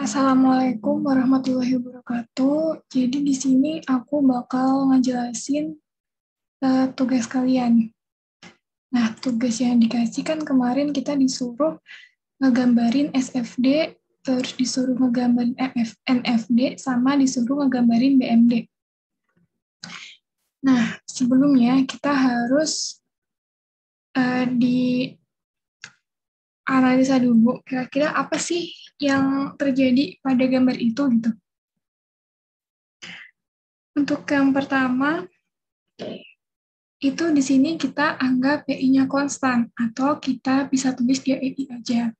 Assalamualaikum warahmatullahi wabarakatuh. Jadi di sini aku bakal ngejelasin tugas kalian. Nah, tugas yang dikasih kan kemarin kita disuruh ngegambarin SFD, terus disuruh ngegambarin NFD, sama disuruh ngegambarin BMD. Nah, sebelumnya kita harus di analisa dulu kira-kira apa sih yang terjadi pada gambar itu gitu. Untuk yang pertama, itu di sini kita anggap PI-nya konstan, atau kita bisa tulis dia EI aja.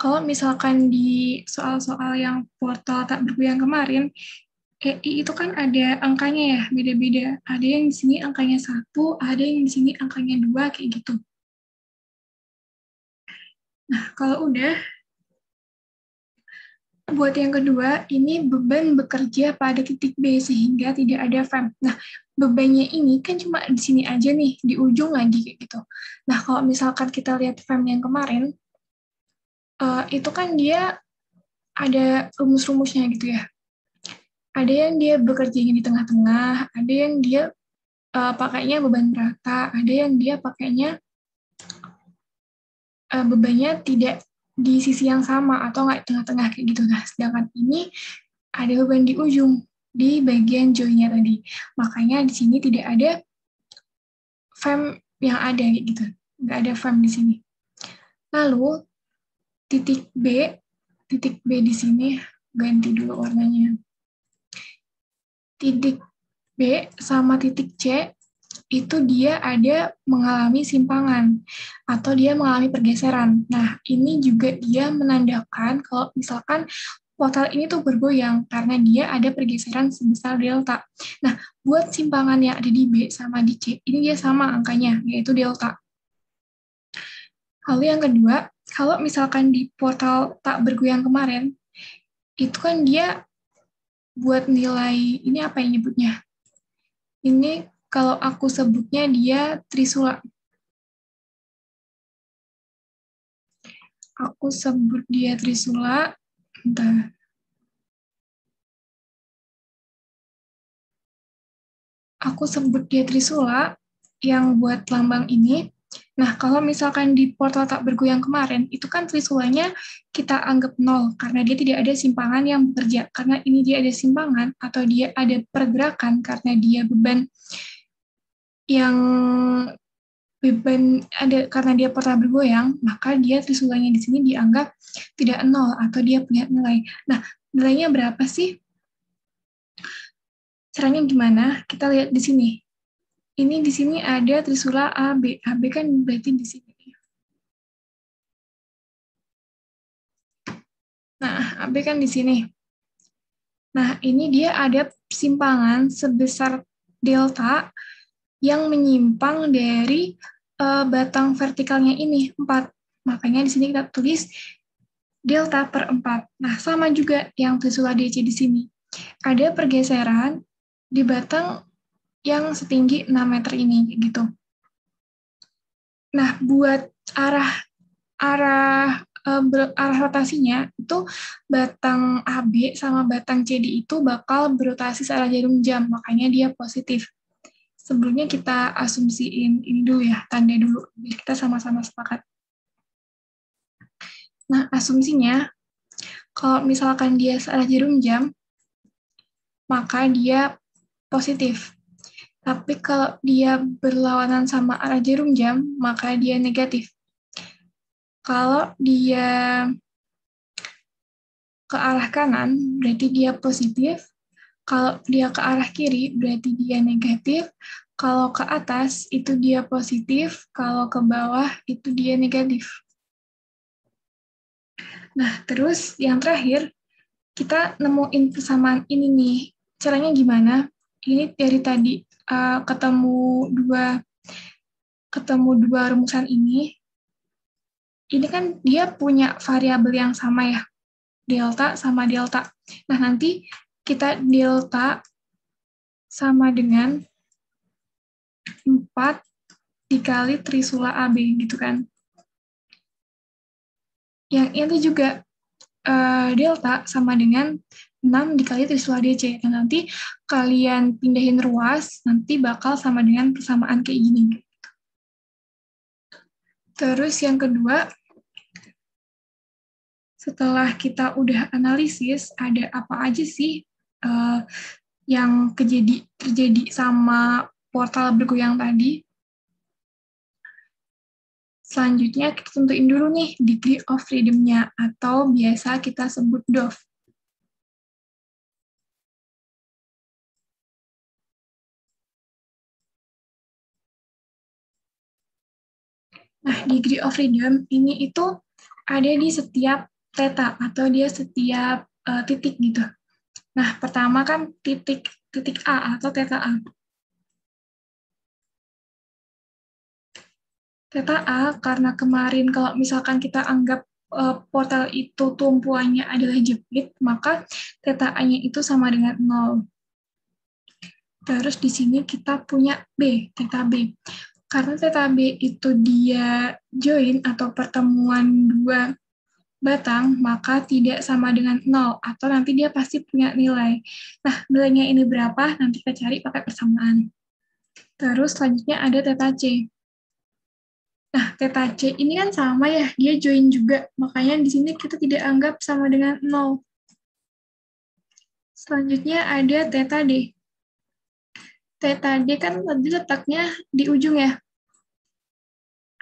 Kalau misalkan di soal-soal yang portal tak bergu yang kemarin, EI itu kan ada angkanya ya, beda-beda. Ada yang di sini angkanya 1, ada yang di sini angkanya 2, kayak gitu. Nah, kalau udah, buat yang kedua, ini beban bekerja pada titik B sehingga tidak ada fem. Nah, bebannya ini kan cuma di sini aja nih, di ujung lagi kayak gitu. Nah, kalau misalkan kita lihat fem yang kemarin, itu kan dia ada rumus-rumusnya gitu ya. Ada yang dia bekerjanya di tengah-tengah, ada yang dia pakainya beban rata, ada yang dia pakainya bebannya tidak di sisi yang sama atau nggak tengah-tengah kayak gitu. Nah, sedangkan ini ada beban di ujung, di bagian joinnya tadi. Makanya di sini tidak ada fem yang ada gitu. Nggak ada fem di sini. Lalu titik B di sini ganti dulu warnanya. Titik B sama titik C itu dia ada mengalami simpangan atau dia mengalami pergeseran. Nah, ini juga dia menandakan kalau misalkan portal ini tuh bergoyang karena dia ada pergeseran sebesar delta. Nah, buat simpangan yang ada di B sama di C, ini dia sama angkanya, yaitu delta. Lalu yang kedua, kalau misalkan di portal tak bergoyang kemarin, itu kan dia buat nilai, ini apa yang nyebutnya? Ini kalau aku sebutnya dia trisula. Aku sebut dia trisula. Bentar. Aku sebut dia trisula yang buat lambang ini. Nah, kalau misalkan di portal tak bergoyang kemarin, itu kan trisulanya kita anggap nol, karena dia tidak ada simpangan yang bekerja. Karena ini dia ada simpangan, atau dia ada pergerakan, karena dia beban yang ada karena dia portal bergoyang, maka dia trisulanya di sini dianggap tidak nol, atau dia punya nilai. Nah, nilainya berapa sih? Caranya gimana? Kita lihat di sini. Ini di sini ada trisula AB. AB kan berarti di sini. Nah, AB kan di sini. Nah, ini dia ada simpangan sebesar delta yang menyimpang dari batang vertikalnya ini, 4. Makanya di sini kita tulis delta per 4. Nah, sama juga yang trisula DC di sini. Ada pergeseran di batang yang setinggi 6 meter ini, gitu. Nah, buat arah rotasinya itu batang AB sama batang CD itu bakal berotasi searah jarum jam, makanya dia positif. Sebelumnya kita asumsiin ini dulu ya, tanda dulu, biar kita sama-sama sepakat. Nah, asumsinya, kalau misalkan dia searah jarum jam, maka dia positif. Tapi kalau dia berlawanan sama arah jarum jam, maka dia negatif. Kalau dia ke arah kanan, berarti dia positif. Kalau dia ke arah kiri, berarti dia negatif. Kalau ke atas, itu dia positif. Kalau ke bawah, itu dia negatif. Nah, terus yang terakhir, kita nemuin persamaan ini nih. Caranya gimana? Ini dari tadi ketemu dua rumusan ini. Ini kan dia punya variabel yang sama ya, delta sama delta. Nah, nanti kita delta sama dengan 4 dikali trisula AB gitu kan. Yang ini juga delta sama dengan 6 dikali trisula DC. Dan nanti kalian pindahin ruas, nanti bakal sama dengan persamaan kayak gini. Terus yang kedua, setelah kita udah analisis, ada apa aja sih yang terjadi sama portal bergoyang tadi. Selanjutnya kita tentuin dulu nih degree of freedom-nya, atau biasa kita sebut DOF. Nah, degree of freedom ini itu ada di setiap theta, atau dia setiap titik gitu. Nah, pertama kan titik A atau theta A. Theta A, karena kemarin kalau misalkan kita anggap portal itu tumpuannya adalah jepit, maka theta A-nya itu sama dengan 0. Terus di sini kita punya B, theta B. Karena theta B itu dia join atau pertemuan dua batang, maka tidak sama dengan 0, atau nanti dia pasti punya nilai. Nah, nilainya ini berapa? Nanti kita cari pakai persamaan. Terus selanjutnya ada theta C. Nah, theta C ini kan sama ya, dia join juga. Makanya di sini kita tidak anggap sama dengan 0. Selanjutnya ada theta D. Theta D kan tadi letaknya di ujung ya.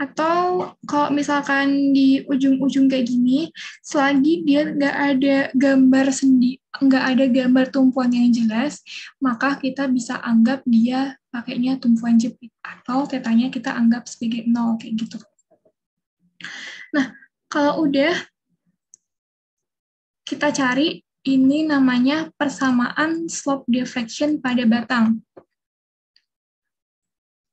Atau kalau misalkan di ujung-ujung kayak gini, selagi dia nggak ada gambar nggak ada gambar tumpuan yang jelas, maka kita bisa anggap dia pakainya tumpuan jepit, atau tetanya kita anggap sebagai 0, kayak gitu. Nah, kalau udah, kita cari ini namanya persamaan slope diffraction pada batang.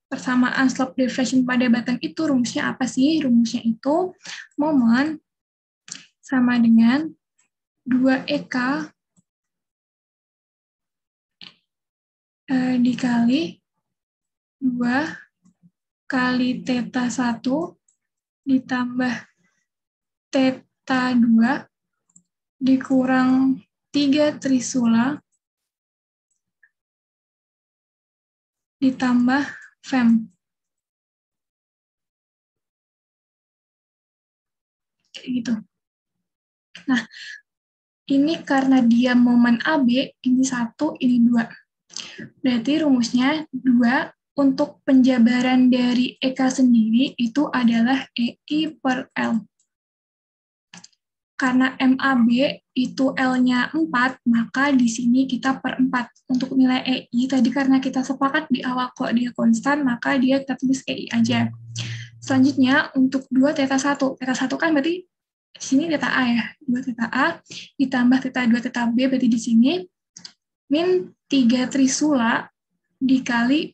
Persamaan slope diffraction pada batang itu rumusnya apa sih? Rumusnya itu momen sama dengan 2EK dikali 2 kali theta 1 ditambah theta 2 dikurang 3 trisula ditambah fem. Kayak gitu. Nah, ini karena dia momen AB, ini 1, ini 2. Berarti rumusnya 2 untuk penjabaran dari EK sendiri itu adalah EI per L. Karena MAB itu L-nya 4, maka di sini kita per 4. Untuk nilai EI, tadi karena kita sepakat di awal kok dia konstan, maka dia kita tulis EI aja. Selanjutnya, untuk 2 theta 1. Theta 1 kan berarti di sini theta A ya. 2 theta A ditambah theta 2 theta B, berarti di sini min 3 trisula dikali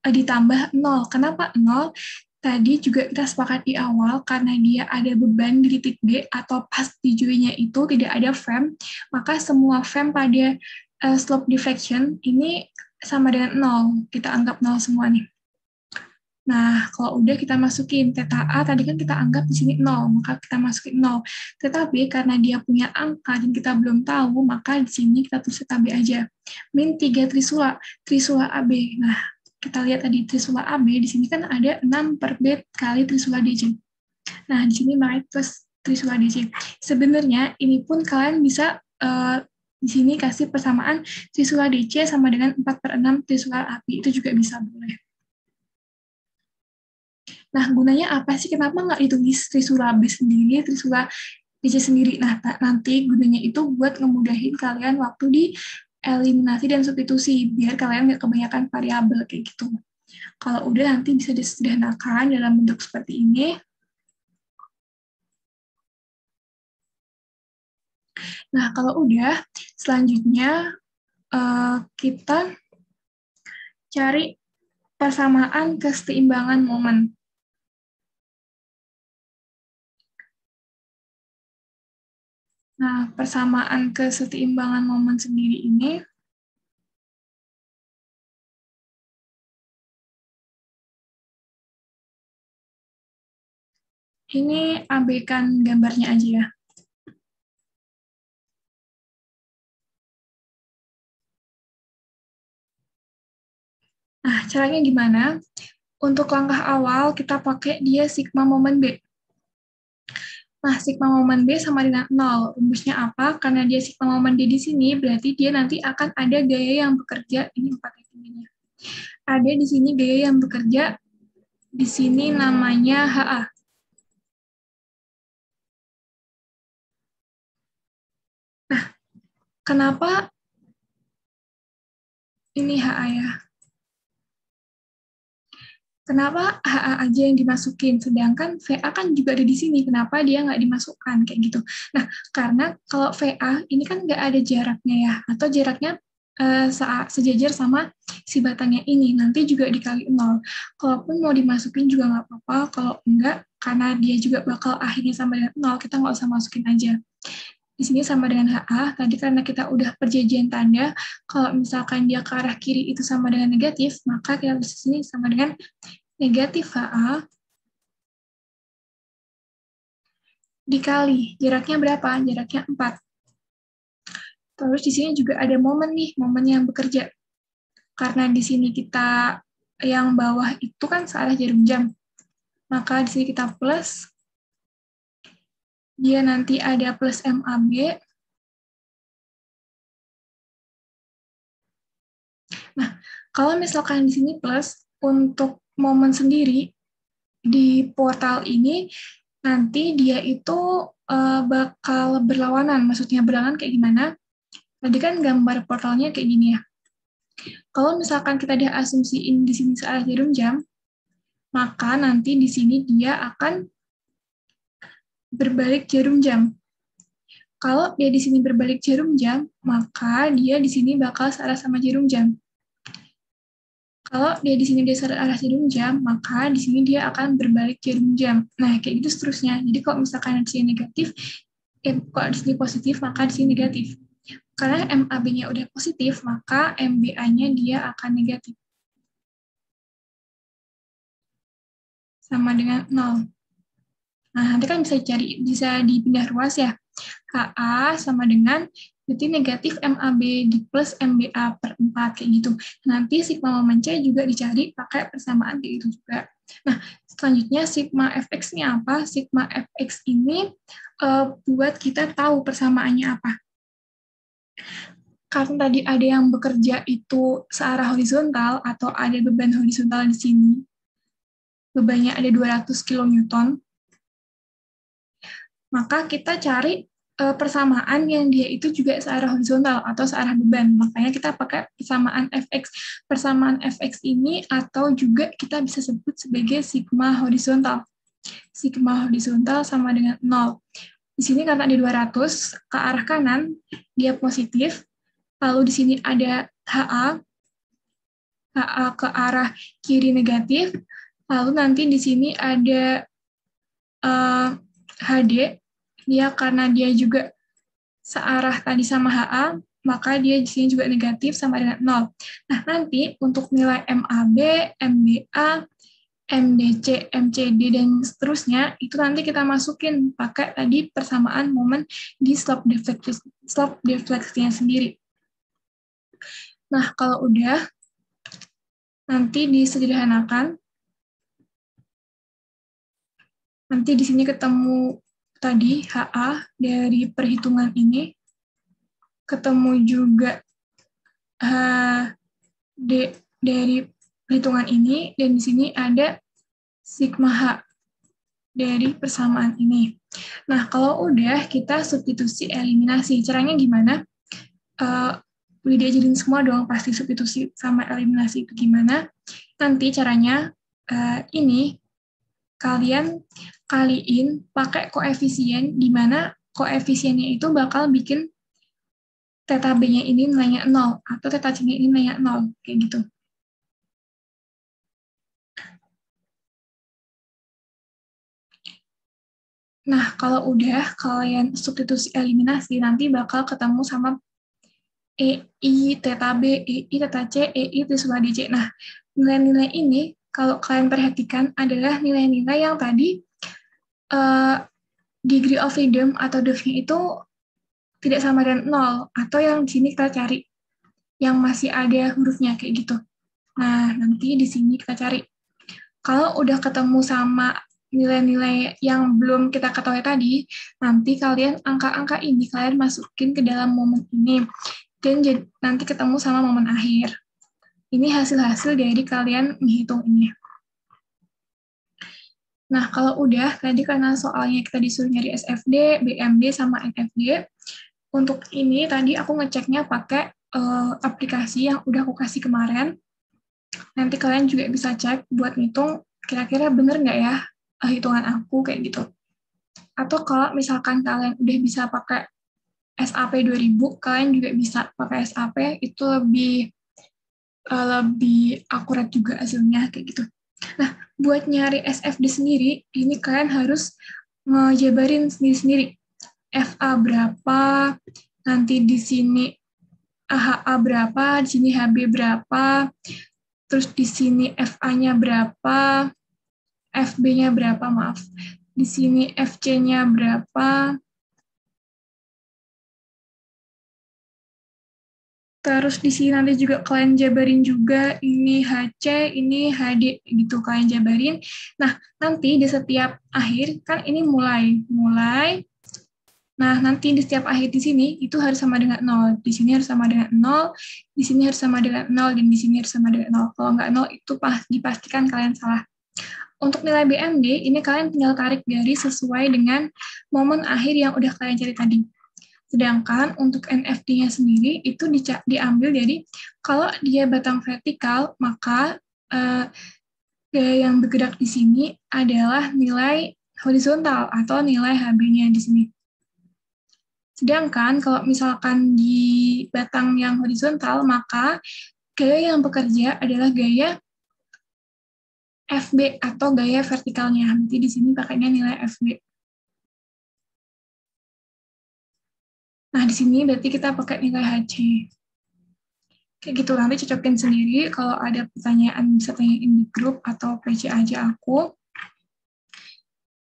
ditambah 0. Kenapa 0? Tadi juga kita sepakat di awal, karena dia ada beban di titik B, atau pas di joinnya itu tidak ada fem, maka semua fem pada slope diffraction ini sama dengan 0. Kita anggap 0 semua nih. Nah, kalau udah kita masukin theta A, tadi kan kita anggap di sini 0, maka kita masukin 0. Theta B, karena dia punya angka dan kita belum tahu, maka di sini kita tulis theta B aja. Min 3 trisula, trisula AB. Nah, kita lihat tadi trisula AB, di sini kan ada 6 per B kali trisula DC. Nah, di sini makanya plus trisula DC. Sebenarnya ini pun kalian bisa di sini kasih persamaan trisula DC sama dengan 4 per 6 trisula AB. Itu juga bisa, boleh. Nah, gunanya apa sih? Kenapa nggak ditulis trisula B sendiri, trisula DC sendiri? Nah, nanti gunanya itu buat ngemudahin kalian waktu di eliminasi dan substitusi, biar kalian nggak kebanyakan variabel kayak gitu. Kalau udah nanti bisa disederhanakan dalam bentuk seperti ini. Nah, kalau udah, selanjutnya kita cari persamaan keseimbangan momen. Nah, persamaan keseimbangan momen sendiri ini abaikan gambarnya aja ya. Nah, caranya gimana? Untuk langkah awal, kita pakai dia sigma momen B. Nah, sigma momen B sama dengan 0. Rumusnya apa? Karena dia sigma momen D di sini, berarti dia nanti akan ada gaya yang bekerja. Ini 4 ininya. Ada di sini gaya yang bekerja. Di sini namanya HA. Nah, kenapa ini HA ya? Kenapa HA aja yang dimasukin, sedangkan VA kan juga ada di sini, kenapa dia nggak dimasukkan, kayak gitu. Nah, karena kalau VA ini kan nggak ada jaraknya ya, atau jaraknya sejajar sama si batangnya ini, nanti juga dikali 0. Kalaupun mau dimasukin juga nggak apa-apa, kalau enggak, karena dia juga bakal akhirnya sama dengan 0, kita nggak usah masukin aja. Di sini sama dengan HA, tadi karena kita udah perjanjian tanda, kalau misalkan dia ke arah kiri itu sama dengan negatif, maka kita di sini sama dengan negatif HA dikali jaraknya berapa? Jaraknya 4. Terus di sini juga ada momen nih, momen yang bekerja. Karena di sini kita yang bawah itu kan searah jarum jam. Maka di sini kita plus, dia nanti ada plus MAB. Nah, kalau misalkan di sini plus, untuk momen sendiri di portal ini nanti dia itu bakal berlawanan. Maksudnya berlawanan kayak gimana? Tadi kan gambar portalnya kayak gini ya. Kalau misalkan kita diasumsiin di sini searah jarum jam, maka nanti di sini dia akan berbalik jarum jam. Kalau dia di sini berbalik jarum jam, maka dia di sini bakal searah sama jarum jam. Kalau dia di sini dia searah jarum jam, maka di sini dia akan berbalik jarum jam. Nah, kayak gitu seterusnya. Jadi kalau misalkan di sini negatif, kalau di sini positif, maka di sini negatif. Karena MAB-nya udah positif, maka MBA-nya dia akan negatif. Sama dengan 0. Nah, nanti kan bisa dipindah ruas ya. HA sama dengan berarti negatif MAB di plus MBA per 4, kayak gitu. Nanti sigma momen C juga dicari pakai persamaan kayak gitu juga. Nah, selanjutnya sigma fx ini apa? Sigma fx ini buat kita tahu persamaannya apa. Karena tadi ada yang bekerja itu searah horizontal atau ada beban horizontal di sini. Bebannya ada 200 kN. Maka kita cari persamaan yang dia itu juga searah horizontal atau searah beban. Makanya kita pakai persamaan fx. Persamaan fx ini atau juga kita bisa sebut sebagai sigma horizontal. Sigma horizontal sama dengan 0. Di sini karena ada 200 ke arah kanan, dia positif. Lalu di sini ada HA, HA ke arah kiri negatif. Lalu nanti di sini ada HD, dia karena dia juga searah tadi sama HA, maka dia di sini juga negatif sama dengan 0. Nah, nanti untuk nilai MAB, MBA, MDC, MCD, dan seterusnya, itu nanti kita masukin pakai tadi persamaan momen di slope defleksinya sendiri. Nah, kalau udah, nanti disederhanakan. Nanti di sini ketemu tadi HA dari perhitungan ini, ketemu juga HD dari perhitungan ini, dan di sini ada sigma H dari persamaan ini. Nah, kalau udah kita substitusi eliminasi. Caranya gimana? Udah diajarin semua dong, pasti substitusi sama eliminasi itu gimana. Nanti caranya ini kalian kaliin pakai koefisien, di mana koefisiennya itu bakal bikin theta B-nya ini nilainya 0, atau theta C-nya ini nilainya 0, kayak gitu. Nah, kalau udah kalian substitusi eliminasi, nanti bakal ketemu sama EI, theta B, EI, theta C, EI, Trisula DC. Nah, nilai-nilai ini, kalau kalian perhatikan, adalah nilai-nilai yang tadi degree of freedom atau def-nya itu tidak sama dengan 0, atau yang di sini kita cari, yang masih ada hurufnya, kayak gitu. Nah, nanti di sini kita cari. Kalau udah ketemu sama nilai-nilai yang belum kita ketahui tadi, nanti kalian angka-angka ini kalian masukin ke dalam momen ini. Dan nanti ketemu sama momen akhir. Ini hasil-hasil dari kalian menghitung ini. Nah, kalau udah, tadi karena soalnya kita disuruh nyari SFD, BMD, sama NFD, untuk ini tadi aku ngeceknya pakai aplikasi yang udah aku kasih kemarin. Nanti kalian juga bisa cek buat ngitung kira-kira bener nggak ya hitungan aku kayak gitu. Atau kalau misalkan kalian udah bisa pakai SAP 2000, kalian juga bisa pakai SAP, itu lebih akurat juga hasilnya kayak gitu. Nah, buat nyari SFD sendiri, ini kalian harus ngejabarin sendiri-sendiri. FA berapa, nanti di sini AHA berapa, di sini HB berapa, terus di sini FA-nya berapa, FB-nya berapa, maaf. Di sini FC-nya berapa, terus di sini nanti juga kalian jabarin juga ini HC, ini HD gitu kalian jabarin. Nah, nanti di setiap akhir kan ini mulai. Nah, nanti di setiap akhir di sini itu harus sama dengan 0. Di sini harus sama dengan 0, di sini harus sama dengan 0, dan di sini harus sama dengan 0. Kalau nggak 0 itu dipastikan kalian salah. Untuk nilai BMD, ini kalian tinggal tarik garis sesuai dengan momen akhir yang udah kalian cari tadi. Sedangkan untuk NFD-nya sendiri itu diambil dari kalau dia batang vertikal, maka gaya yang bergerak di sini adalah nilai horizontal atau nilai HB-nya di sini. Sedangkan kalau misalkan di batang yang horizontal, maka gaya yang bekerja adalah gaya FB atau gaya vertikalnya. Nanti di sini pakainya nilai FB. Nah, di sini berarti kita pakai nilai HC. Kayak gitu, nanti cocokin sendiri. Kalau ada pertanyaan, bisa tanyain di grup atau PC aja aku.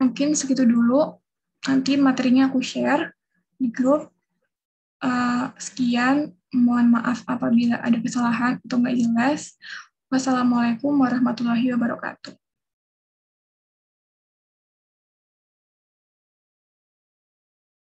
Mungkin segitu dulu. Nanti materinya aku share di grup. Sekian, mohon maaf apabila ada kesalahan atau nggak jelas. Wassalamualaikum warahmatullahi wabarakatuh.